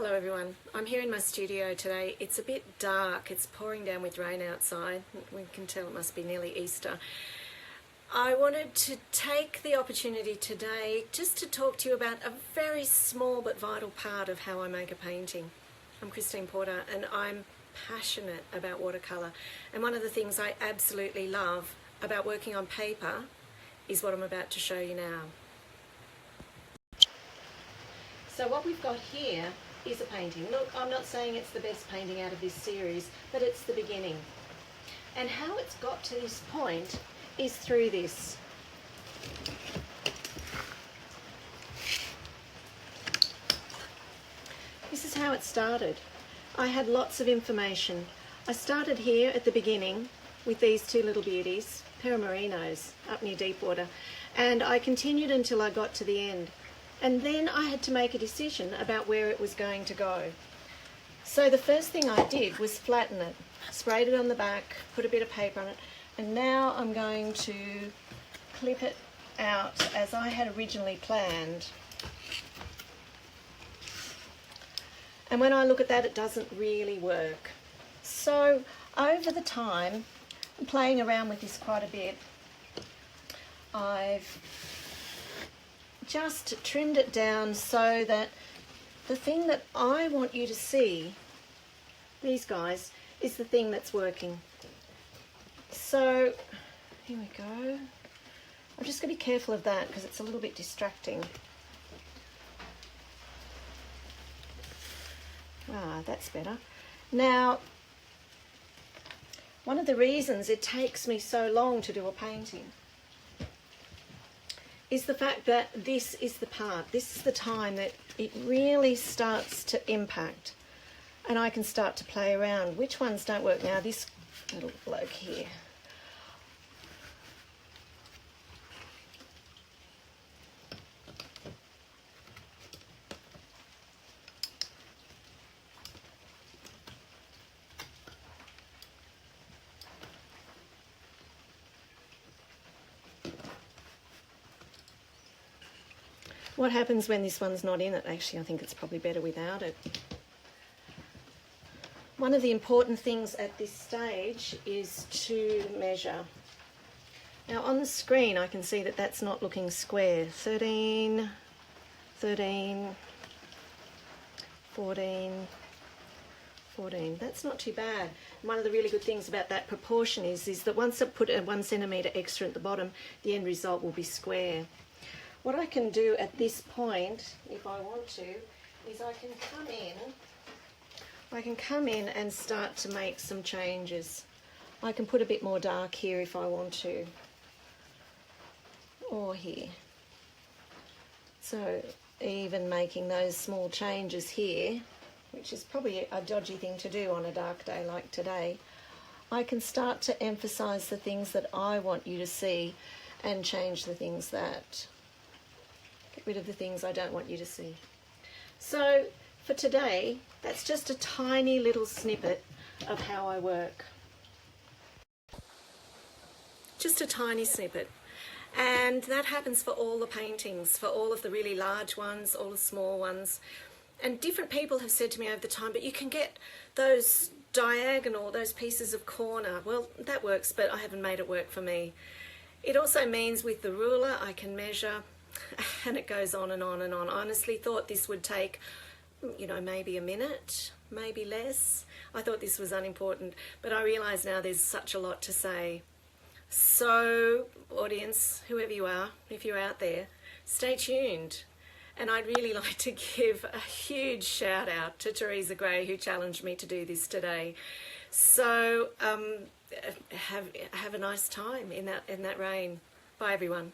Hello everyone, I'm here in my studio today. It's a bit dark, it's pouring down with rain outside. We can tell it must be nearly Easter. I wanted to take the opportunity today just to talk to you about a very small but vital part of how I make a painting. I'm Christine Porter and I'm passionate about watercolour, and one of the things I absolutely love about working on paper is what I'm about to show you now. So what we've got here is a painting. Look, I'm not saying it's the best painting out of this series, but it's the beginning. And how it's got to this point is through this. This is how it started. I had lots of information. I started here at the beginning with these two little beauties, pair of merinos up near Deepwater, and I continued until I got to the end. And then I had to make a decision about where it was going to go. So the first thing I did was flatten it, sprayed it on the back, put a bit of paper on it, and now I'm going to clip it out as I had originally planned. And when I look at that, it doesn't really work. So over the time, playing around with this quite a bit, I've just trimmed it down so that the thing that I want you to see, these guys, is the thing that's working. So here we go. I'm just going to be careful of that because it's a little bit distracting. That's better. Now, one of the reasons it takes me so long to do a painting is the fact that this is the part, this is the time that it really starts to impact, and I can start to play around. Which ones don't work now? This little bloke here. What happens when this one's not in it? Actually, I think it's probably better without it. One of the important things at this stage is to measure. Now on the screen I can see that that's not looking square. 13, 13, 14, 14. That's not too bad. And one of the really good things about that proportion is that once I put a 1 centimetre extra at the bottom, the end result will be square. What I can do at this point, if I want to, is I can come in and start to make some changes. I can put a bit more dark here if I want to, or here. So even making those small changes here, which is probably a dodgy thing to do on a dark day like today, I can start to emphasize the things that I want you to see and change the things that, get rid of the things I don't want you to see. So for today, that's just a tiny little snippet of how I work. Just a tiny snippet. And that happens for all the paintings, for all of the really large ones, all the small ones. And different people have said to me over the time, but you can get those diagonal, those pieces of corner. Well, that works, but I haven't made it work for me. It also means with the ruler, I can measure, and it goes on and on and on. I honestly thought this would take, you know, maybe a minute, maybe less. I thought this was unimportant, but I realise now there's such a lot to say. So, audience, whoever you are, if you're out there, stay tuned. And I'd really like to give a huge shout out to Teresa Gray, who challenged me to do this today. So, have a nice time in that rain. Bye everyone.